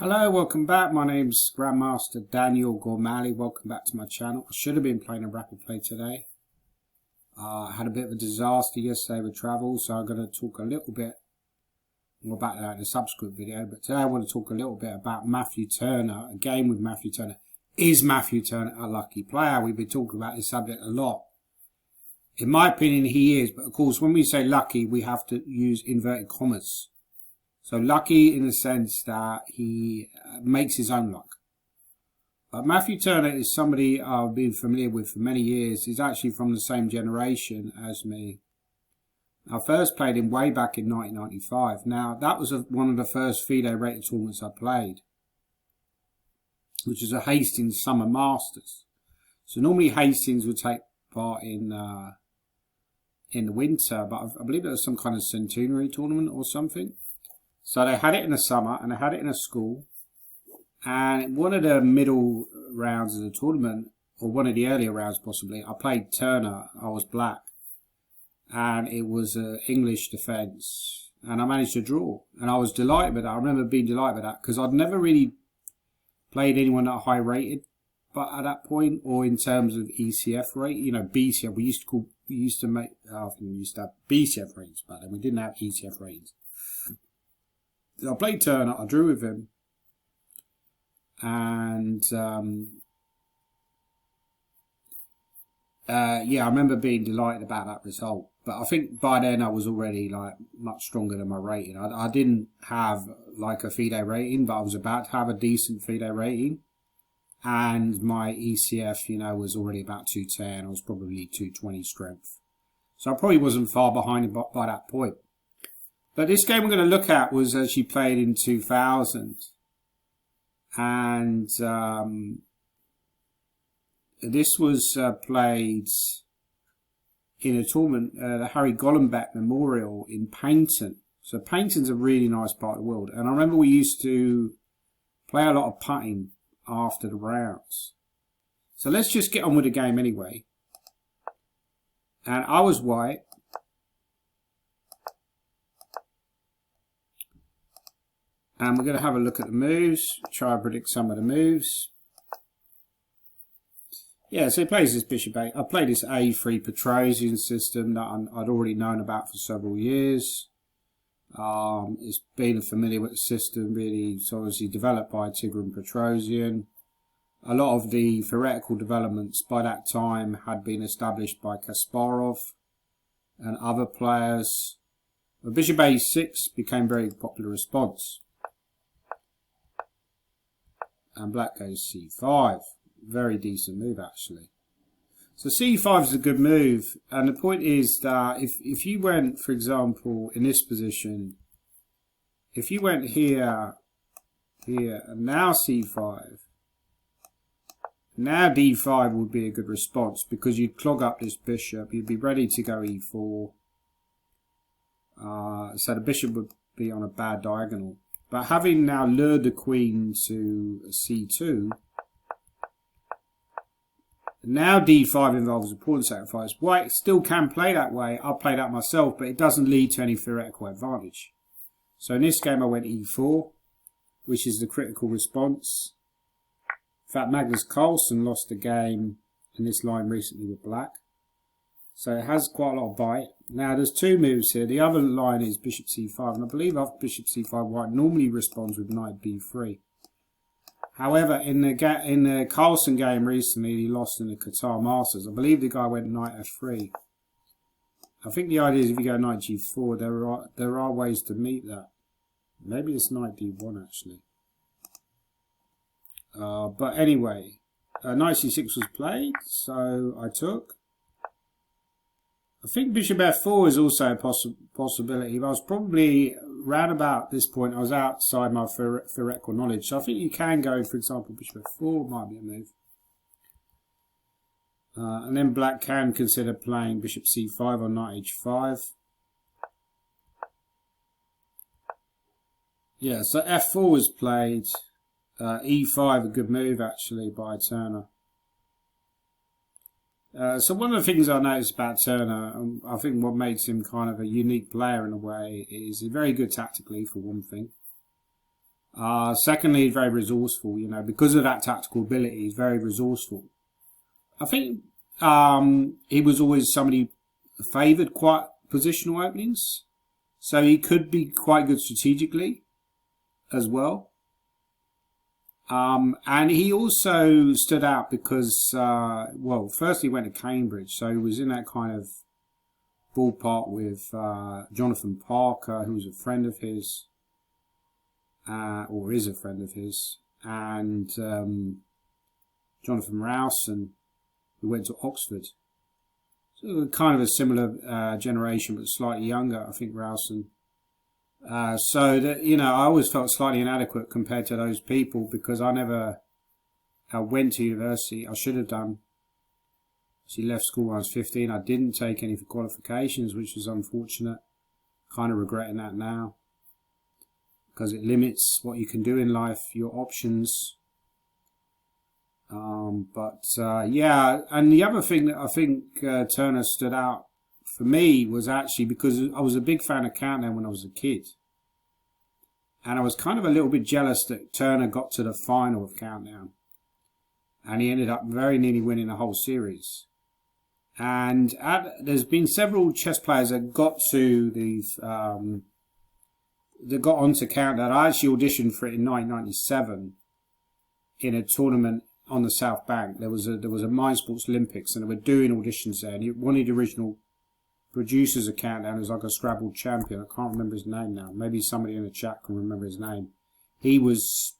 Hello, welcome back. My name's Grandmaster Daniel Gormally. Welcome back to my channel. I should have been playing a rapid play today. I had a bit of a disaster yesterday with travel, so I'm going to talk a little bit more about that in a subsequent video. But today I want to talk a little bit about Matthew Turner, a game with Matthew Turner. Is Matthew Turner a lucky player? We've been talking about this subject a lot. In my opinion, he is. But of course, when we say lucky, we have to use inverted commas. So lucky in the sense that he makes his own luck. But Matthew Turner is somebody I've been familiar with for many years. He's actually from the same generation as me. I first played him way back in 1995. Now, that was one of the first FIDE rated tournaments I played, which is a Hastings Summer Masters. So normally Hastings would take part in the winter, but I believe it was some kind of centenary tournament or something. So they had it in the summer and they had it in a school. And one of the middle rounds of the tournament, or one of the earlier rounds possibly, I played Turner. I was black. And it was English defence. And I managed to draw. And I was delighted with that. I remember being delighted with that because I'd never really played anyone that high rated. But at that point, or in terms of ECF rate, you know, BCF, we used to have BCF ratings back then. We didn't have ECF ratings. I played Turner, I drew with him, and yeah, I remember being delighted about that result. But I think by then I was already like much stronger than my rating. I didn't have like a FIDE rating, but I was about to have a decent FIDE rating, and my ECF, you know, was already about 210. I was probably 220 strength, so I probably wasn't far behind him by that point. But this game we're going to look at was actually played in 2000. And this was played in a tournament, the Harry Gollenbeck Memorial in Paington. So Paington's a really nice part of the world. And I remember we used to play a lot of putting after the rounds. So let's just get on with the game anyway. And I was white. And we're going to have a look at the moves, try and predict some of the moves. Yeah, so he plays this bishop 8. I played this A3 Petrosian system that I'd already known about for several years. It's been familiar with the system, really. It's obviously developed by Tigran Petrosian. A lot of the theoretical developments by that time had been established by Kasparov and other players. But bishop A6 became a very popular response. And black goes c5. Very decent move, actually. So c5 is a good move. And the point is that if you went, for example, in this position, if you went here, and now c5, now d5 would be a good response because you'd clog up this bishop. You'd be ready to go e4. So the bishop would be on a bad diagonal. But having now lured the queen to c2, now d5 involves a pawn sacrifice. White still can play that way. I'll play that myself, but it doesn't lead to any theoretical advantage. So in this game I went e4, which is the critical response. In fact, Magnus Carlsen lost a game in this line recently with black. So it has quite a lot of bite. Now there's two moves here. The other line is bishop c5, and I believe after bishop c5, white normally responds with knight b3. However, in the Carlsen game recently, he lost in the Qatar Masters. I believe the guy went knight f3. I think the idea is if you go knight g4, there are ways to meet that. Maybe it's knight d1 actually. But anyway, knight c6 was played, so I took. I think bishop f4 is also a possibility. I was probably, round about this point, I was outside my theoretical knowledge. So I think you can go, for example, bishop f4 might be a move. And then black can consider playing bishop c5 on knight h5. Yeah, so f4 was played. E5, a good move actually by Turner. So one of the things I noticed about Turner, I think what makes him kind of a unique player in a way, is he's very good tactically for one thing. Secondly, very resourceful. You know, because of that tactical ability, he's very resourceful. I think he was always somebody favoured quite positional openings, so he could be quite good strategically as well. And he also stood out because, well, first he went to Cambridge, so he was in that kind of ballpark with Jonathan Parker, who was a friend of his, or is a friend of his, and Jonathan Rowson, who went to Oxford. So kind of a similar generation, but slightly younger, I think, Rowson. So that, you know, I always felt slightly inadequate compared to those people because I never went to university. I should have done. She left school when I was 15. I didn't take any for qualifications, which was unfortunate. Kind of regretting that now because it limits what you can do in life, your options. Yeah, and the other thing that I think Turner stood out for me was actually because I was a big fan of Countdown when I was a kid. And I was kind of a little bit jealous that Turner got to the final of Countdown. And he ended up very nearly winning the whole series. And there's been several chess players that got to these, that got onto Countdown. I actually auditioned for it in 1997 in a tournament on the South Bank. There was a Mind Sports Olympics, and they were doing auditions there. And one of the original producers of Countdown was like a Scrabble champion. I can't remember his name now. Maybe somebody in the chat can remember his name. He was,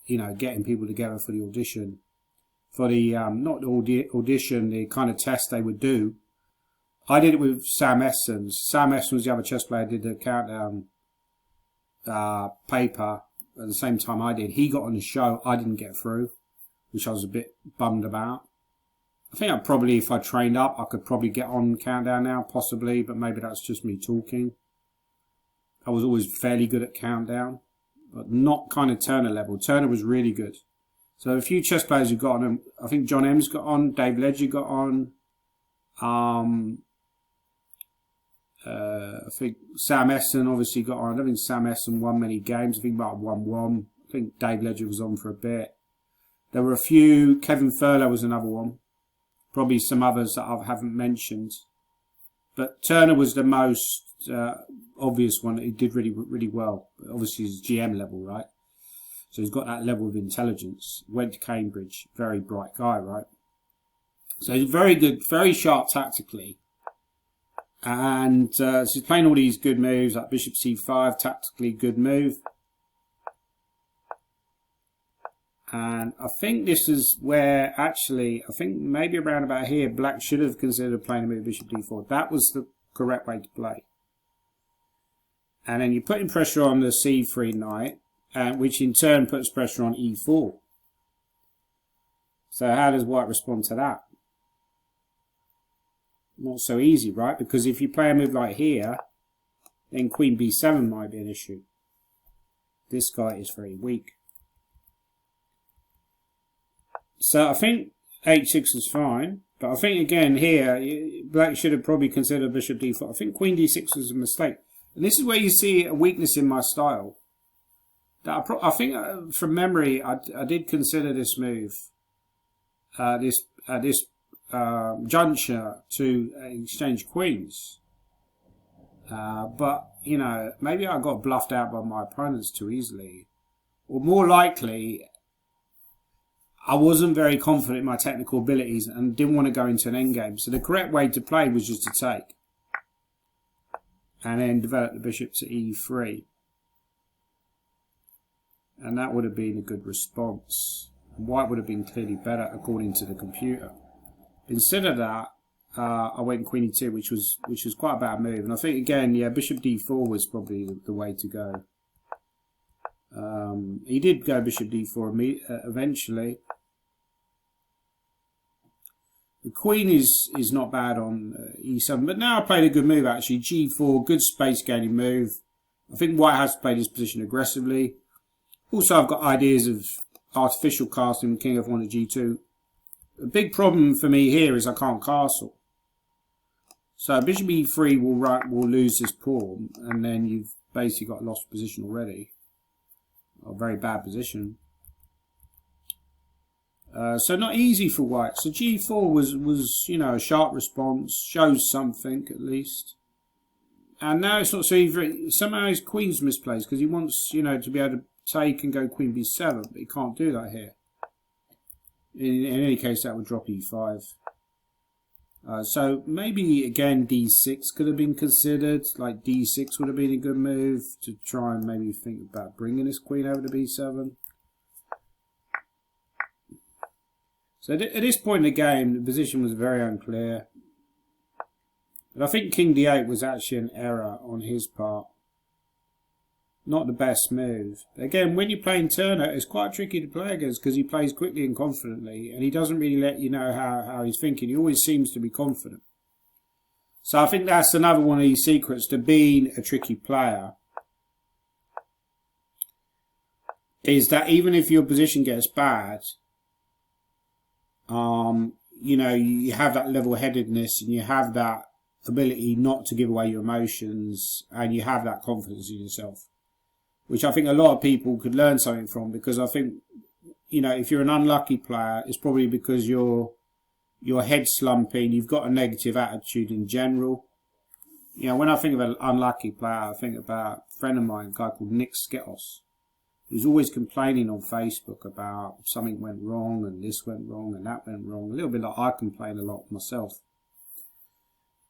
you know, getting people together for the audition. For the, not the audition, the kind of test they would do. I did it with Sam Essen. Sam Essen was the other chess player, did the Countdown paper at the same time I did. He got on the show. I didn't get through, which I was a bit bummed about. I think I'd probably, if I trained up, I could probably get on Countdown now, possibly, but maybe that's just me talking. I was always fairly good at Countdown, but not kind of Turner level. Turner was really good. So a few chess players who got on. I think John M's got on, Dave Ledger got on. I think Sam Essen obviously got on. I don't think Sam Essen won many games. I think he might have won one. I think Dave Ledger was on for a bit. There were a few. Kevin Furlow was another one. Probably some others that I haven't mentioned. But Turner was the most obvious one. He did really, really well. Obviously, he's GM level, right? So he's got that level of intelligence. Went to Cambridge. Very bright guy, right? So he's very good, very sharp tactically. And so he's playing all these good moves, like Bishop C5, tactically good move. And I think this is where, actually, I think maybe around about here, Black should have considered playing a move Bishop D4. That was the correct way to play. And then you're putting pressure on the C3 knight, which in turn puts pressure on E4. So how does White respond to that? Not so easy, right? Because if you play a move like here, then Queen B7 might be an issue. This guy is very weak. So I think H6 is fine. But I think again here, Black should have probably considered Bishop D4. I think Queen D6 was a mistake. And this is where you see a weakness in my style. That I think from memory, I did consider this move, this juncture to exchange queens. But, you know, maybe I got bluffed out by my opponents too easily. Or more likely, I wasn't very confident in my technical abilities and didn't want to go into an endgame. So the correct way to play was just to take. And then develop the bishop to E3. And that would have been a good response. And White would have been clearly better according to the computer. Instead of that, I went Queen E2, which was quite a bad move. And I think again, yeah, Bishop D4 was probably the way to go. He did go Bishop D4 eventually. The Queen is not bad on E7, but now I played a good move actually. G4, good space gaining move. I think White has to play this position aggressively. Also, I've got ideas of artificial casting King F1 to G2. The big problem for me here is I can't castle. So Bishop E3 will lose this pawn, and then you've basically got a lost position already. a very bad position. So not easy for white. So g4 was you know, a sharp response, shows something at least. And now it's not so easy. Somehow his queen's misplaced because he wants, you know, to be able to take and go queen b7, but he can't do that here. In any case, that would drop e5. So maybe again d6 could have been considered. Like d6 would have been a good move to try and maybe think about bringing his queen over to b7. So at this point in the game, the position was very unclear. But I think king d8 was actually an error on his part. Not the best move. Again, when you're playing Turner, it's quite tricky to play against because he plays quickly and confidently, and he doesn't really let you know how he's thinking. He always seems to be confident. So I think that's another one of these secrets to being a tricky player, is that even if your position gets bad, you know, you have that level-headedness and you have that ability not to give away your emotions, and you have that confidence in yourself, which I think a lot of people could learn something from, because I think, you know, if you're an unlucky player, it's probably because your head slumping, you've got a negative attitude in general. You know, when I think of an unlucky player, I think about a friend of mine, a guy called Nick Sketos, who's always complaining on Facebook about something went wrong and this went wrong and that went wrong. A little bit like I complain a lot myself.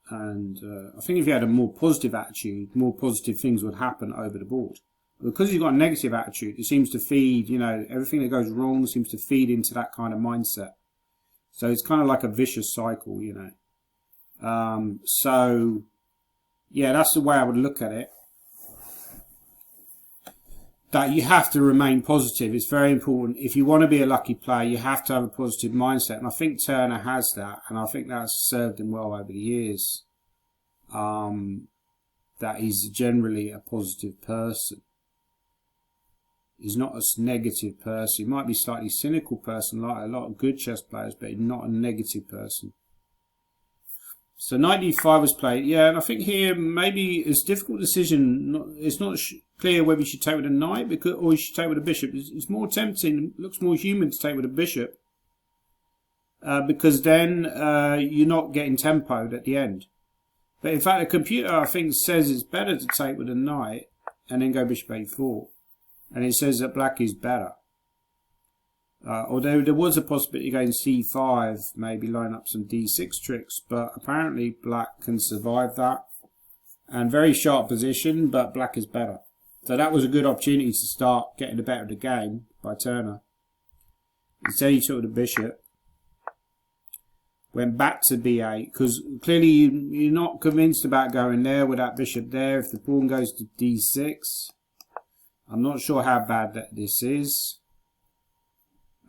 And I think if you had a more positive attitude, more positive things would happen over the board. Because you've got a negative attitude, it seems to feed, you know, everything that goes wrong seems to feed into that kind of mindset. So it's kind of like a vicious cycle, you know. So, yeah, that's the way I would look at it. That you have to remain positive. It's very important. If you want to be a lucky player, you have to have a positive mindset. And I think Turner has that. And I think that's served him well over the years. That he's generally a positive person. He's not a negative person. He might be a slightly cynical person, like a lot of good chess players, but he's not a negative person. So knight d5 was played. Yeah, and I think here maybe it's a difficult decision. It's not clear whether you should take with a knight or you should take with a bishop. It's more tempting, it looks more human to take with a bishop. Because then you're not getting tempoed at the end. But in fact, the computer, I think, says it's better to take with a knight and then go bishop a4. And it says that black is better. Although there was a possibility of going c5, maybe line up some d6 tricks, but apparently black can survive that. And very sharp position, but black is better. So that was a good opportunity to start getting the better of the game by Turner. Instead he took the bishop. Went back to b8, because clearly you're not convinced about going there with that bishop there. If the pawn goes to d6, I'm not sure how bad that this is.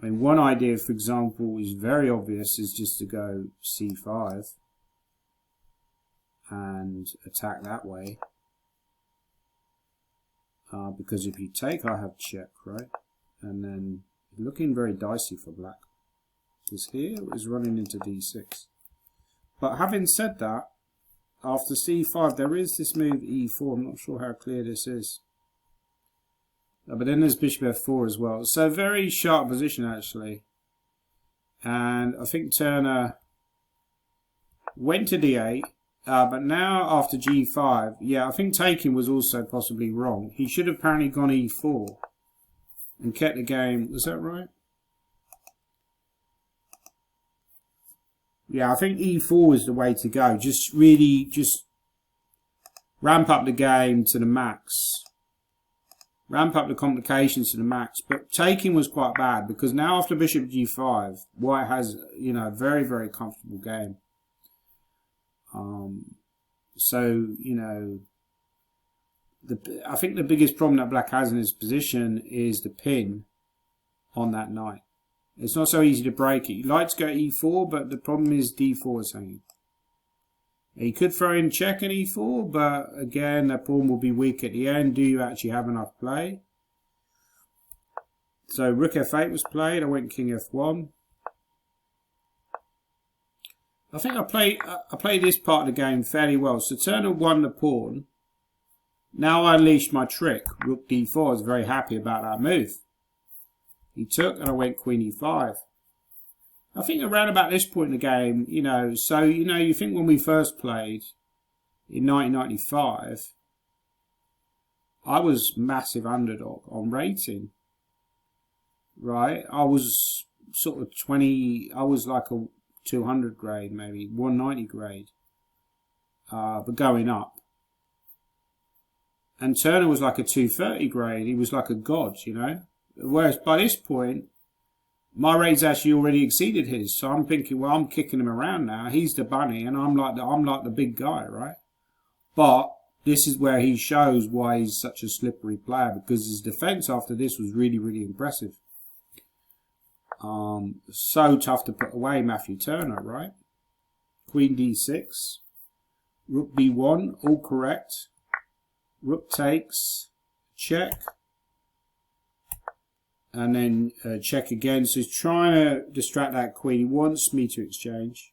I mean, one idea, for example, is very obvious, is just to go c5 and attack that way. Because if you take, I have check, right? And then looking very dicey for black. Because here is running into d6. But having said that, after c5, there is this move e4. I'm not sure how clear this is. But then there's bishop f4 as well. So very sharp position, actually. And I think Turner went to d8. But now after g5, yeah, I think taking was also possibly wrong. He should have apparently gone e4 and kept the game. Was that right? Yeah, I think e4 is the way to go. Just really just ramp up the game to the max. Ramp up the complications to the max. But taking was quite bad, because now after bishop g5, white has, you know, a very, very comfortable game. So, you know, I think the biggest problem that black has in his position is the pin on that knight. It's not so easy to break it. He likes to go e4, but the problem is d4 is hanging. He could throw in check and e4, but again, the pawn will be weak at the end. Do you actually have enough play? So rook f8 was played. I went king f1. I think I played this part of the game fairly well. So Turner won the pawn, Now I unleashed my trick. Rook d4. I was very happy about that move. He took, and I went queen e5. I think around about this point in the game, you think when we first played in 1995, I was massive underdog on rating, right? I was sort of 20, I was like a 200 grade, maybe 190 grade, but going up. And Turner was like a 230 grade. He was like a god, Whereas by this point, my rate's actually already exceeded his. So I'm thinking, well, I'm kicking him around now. He's the bunny, and I'm like the big guy, right? But this is where he shows why he's such a slippery player, because his defense after this was really, really impressive. So tough to put away, Matthew Turner, right? Queen d6, rook b1, all correct. Rook takes, check, and then check again. So he's trying to distract that queen. He wants me to exchange.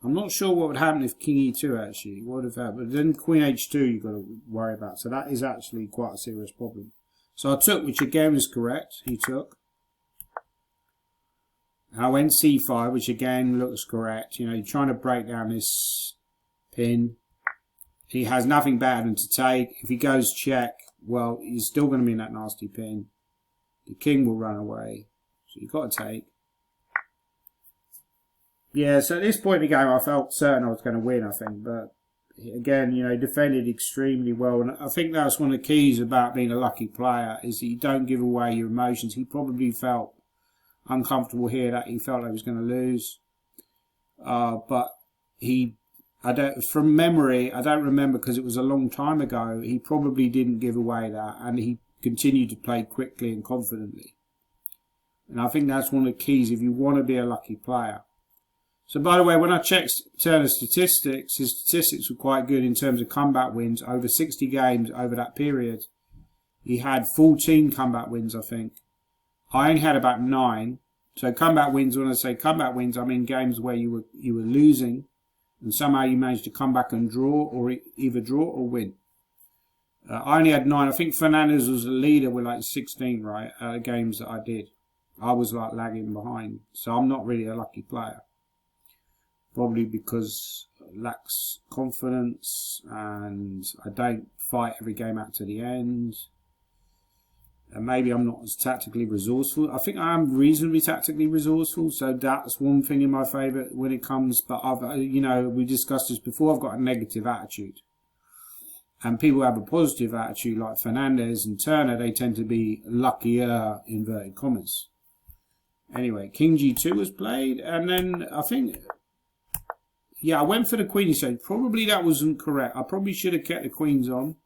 I'm not sure what would happen if king e2 actually. What would have happened? But then queen h2 you've got to worry about. So that is actually quite a serious problem. So I took, which again is correct. He took. And I went c5, which again looks correct. You're trying to break down this pin. He has nothing better than to take. If he goes check, well, he's still going to be in that nasty pin. The king will run away. So you've got to take. Yeah, so at this point in the game, I felt certain I was going to win, I think. But again, defended extremely well. And I think that's one of the keys about being a lucky player, is that you don't give away your emotions. He probably felt uncomfortable here, that he felt like he was going to lose. But from memory, I don't remember because it was a long time ago, he probably didn't give away that, and he continued to play quickly and confidently. And I think that's one of the keys if you want to be a lucky player. So by the way, when I checked Turner's statistics, his statistics were quite good in terms of comeback wins. Over 60 games over that period, he had 14 comeback wins, I think. I only had about 9. So comeback wins, when I say comeback wins, I mean games where you were losing, and somehow you managed to come back and draw, or either draw or win. I only had 9. I think Fernandez was the leader with like 16, right, games that I did. I was like lagging behind. So I'm not really a lucky player. Probably because I lacks confidence and I don't fight every game out to the end. And maybe I'm not as tactically resourceful. I think I am reasonably tactically resourceful, so that's one thing in my favour when it comes. But we discussed this before. I've got a negative attitude, and people have a positive attitude, like Fernandez and Turner. They tend to be luckier, inverted commas. Anyway, King G2 was played, and then I think, yeah, I went for the queen exchange. Probably that wasn't correct. I probably should have kept the queens on.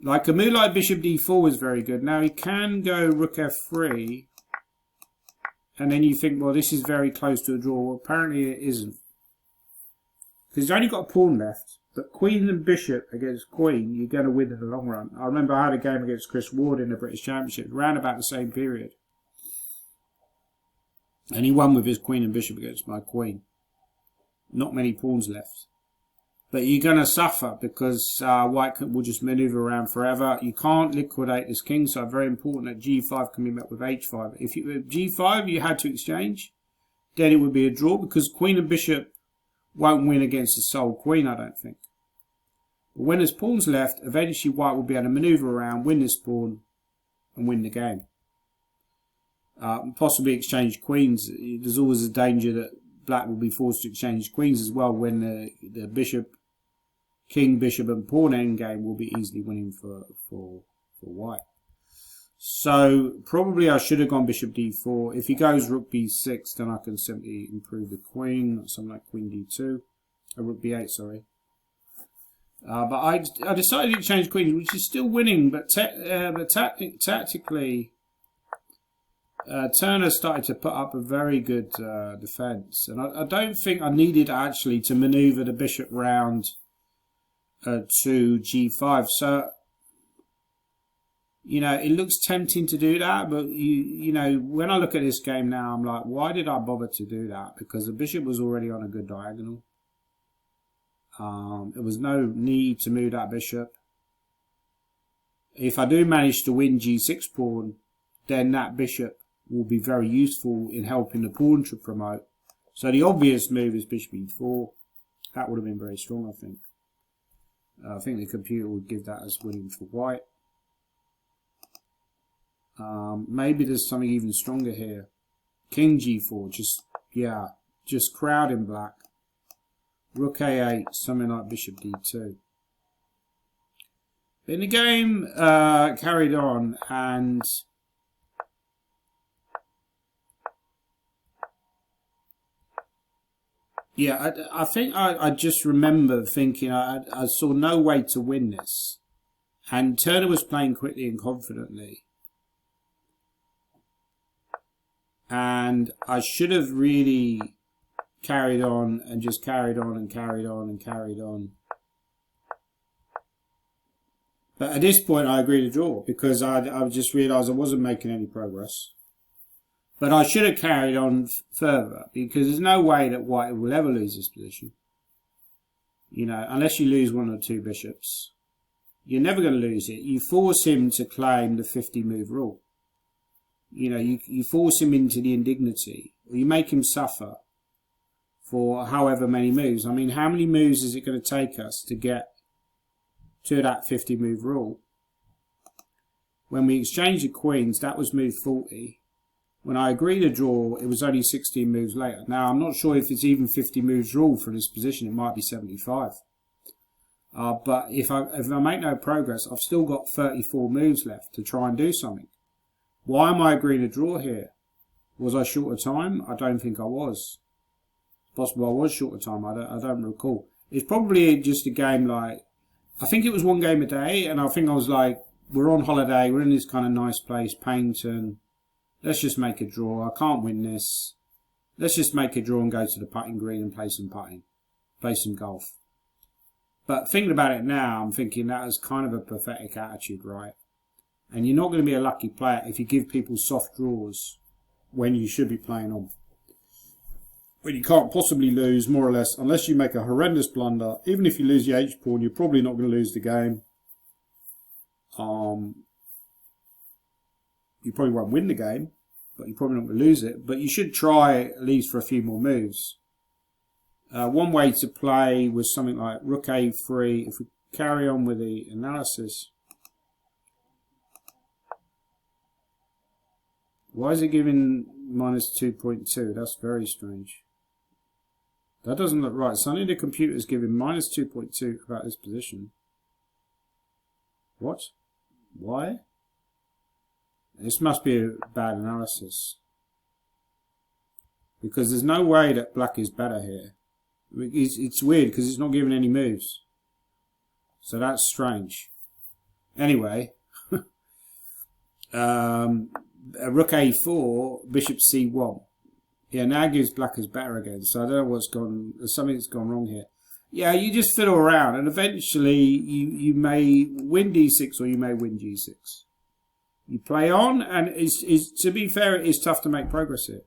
Like a move like bishop d4 was very good. Now he can go rook f3, and then you think, well, this is very close to a draw. Well, apparently it isn't, because he's only got a pawn left. But queen and bishop against queen, you're going to win in the long run. I remember I had a game against Chris Ward in the British Championship, around about the same period, and he won with his queen and bishop against my queen. Not many pawns left. But you're going to suffer because white will just manoeuvre around forever. You can't liquidate this king, so very important that g5 can be met with h5. If g5 you had to exchange, then it would be a draw, because queen and bishop won't win against the sole queen, I don't think. But when there's pawns left, eventually white will be able to manoeuvre around, win this pawn, and win the game. Possibly exchange queens. There's always a danger that black will be forced to exchange queens as well, when the bishop, king, bishop and pawn endgame will be easily winning for white. So probably I should have gone bishop d4. If he goes rook b6, then I can simply improve the queen, something like queen d2, rook b8, sorry. But I decided to exchange queens, which is still winning, but tactically, Turner started to put up a very good defence, and I don't think I needed actually to manoeuvre the bishop round to g5. So, it looks tempting to do that, but when I look at this game now, I'm like, why did I bother to do that? Because the bishop was already on a good diagonal. There was no need to move that bishop. If I do manage to win g6 pawn, then that bishop will be very useful in helping the pawn to promote. So the obvious move is bishop e4. That would have been very strong, I think. I think the computer would give that as winning for white. Maybe there's something even stronger here. King g4, just crowding black. Rook a8, something like bishop d2. Then the game carried on, and yeah, I think I just remember thinking I saw no way to win this, and Turner was playing quickly and confidently, and I should have really carried on and just carried on and carried on and carried on. But at this point I agreed to draw because I just realised I wasn't making any progress. But I should have carried on further because there's no way that white will ever lose this position. You know, unless you lose one or two bishops. You're never going to lose it. You force him to claim the 50 move rule. You know, you force him into the indignity. Or you make him suffer for however many moves. I mean, how many moves is it going to take us to get to that 50 move rule? When we exchanged the queens, that was move 40. When I agreed to draw, it was only 16 moves later. Now, I'm not sure if it's even 50 moves rule for this position. It might be 75. But if I make no progress, I've still got 34 moves left to try and do something. Why am I agreeing to draw here? Was I short of time? I don't think I was. Possible I was short of time. I don't recall. It's probably just a game like, I think it was one game a day, and I think I was like, we're on holiday, we're in this kind of nice place, Paington. Let's just make a draw. I can't win this. Let's just make a draw and go to the putting green and play some putting. Play some golf. But thinking about it now, I'm thinking that is kind of a pathetic attitude, right? And you're not going to be a lucky player if you give people soft draws when you should be playing on. When you can't possibly lose, more or less, unless you make a horrendous blunder. Even if you lose the H-pawn, you're probably not going to lose the game. You probably won't win the game, but you're probably not going to lose it. But you should try at least for a few more moves. One way to play was something like Rook A3. If we carry on with the analysis. Why is it giving minus 2.2? That's very strange. That doesn't look right. Suddenly the computer is giving minus 2.2 about this position. What? Why? This must be a bad analysis. Because there's no way that black is better here. It's weird because it's not giving any moves. So that's strange. Anyway. Rook A4, Bishop C1. Yeah, now gives black as better again. So I don't know what's gone. There's something that's gone wrong here. Yeah, you just fiddle around, and eventually you may win D6 or you may win G6. You play on, and to be fair, it is tough to make progress here.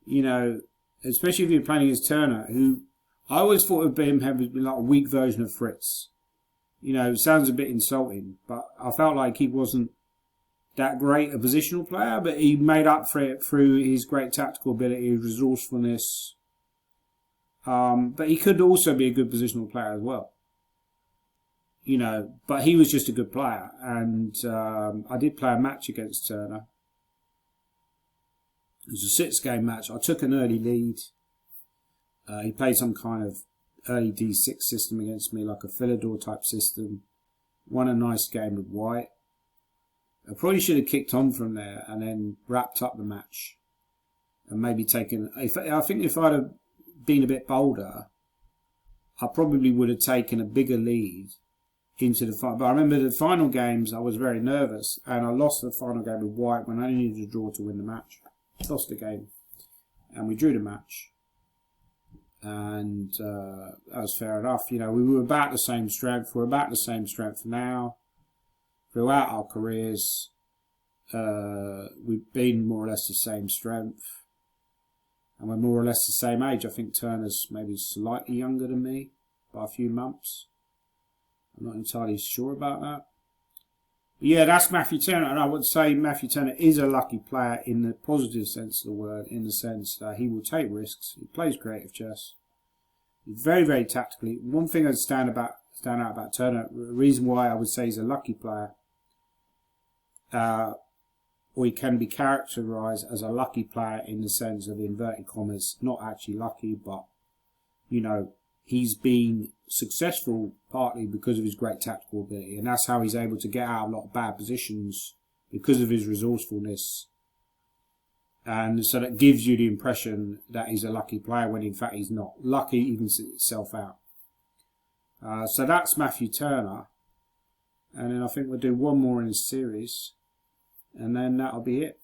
You know, especially if you're playing against Turner, who I always thought of him having been like a weak version of Fritz. You know, it sounds a bit insulting, but I felt like he wasn't that great a positional player, but he made up for it through his great tactical ability, his resourcefulness. But he could also be a good positional player as well. You know, but he was just a good player. And I did play a match against Turner. It was a 6-game match. I took an early lead. He played some kind of early D6 system against me, like a Philidor type system. Won a nice game with white. I probably should have kicked on from there and then wrapped up the match. And maybe taken... I think if I'd have been a bit bolder, I probably would have taken a bigger lead into the final. But I remember the final games, I was very nervous. And I lost the final game with white when I needed a draw to win the match. Lost the game. And we drew the match. And that was fair enough. You know, we were about the same strength. We're about the same strength now. Throughout our careers, we've been more or less the same strength. And we're more or less the same age. I think Turner's maybe slightly younger than me. by a few months. I'm not entirely sure about that. But yeah, that's Matthew Turner, and I would say Matthew Turner is a lucky player in the positive sense of the word, in the sense that he will take risks. He plays creative chess. He's very, very tactically. One thing I'd stand out about Turner, the reason why I would say he's a lucky player, or he can be characterised as a lucky player in the sense of inverted commas, not actually lucky, but, you know, he's been successful partly because of his great tactical ability, and that's how he's able to get out of a lot of bad positions because of his resourcefulness. And so that gives you the impression that he's a lucky player when in fact he's not. Lucky evens itself out. So that's Matthew Turner. And then I think we'll do one more in this series. And then that'll be it.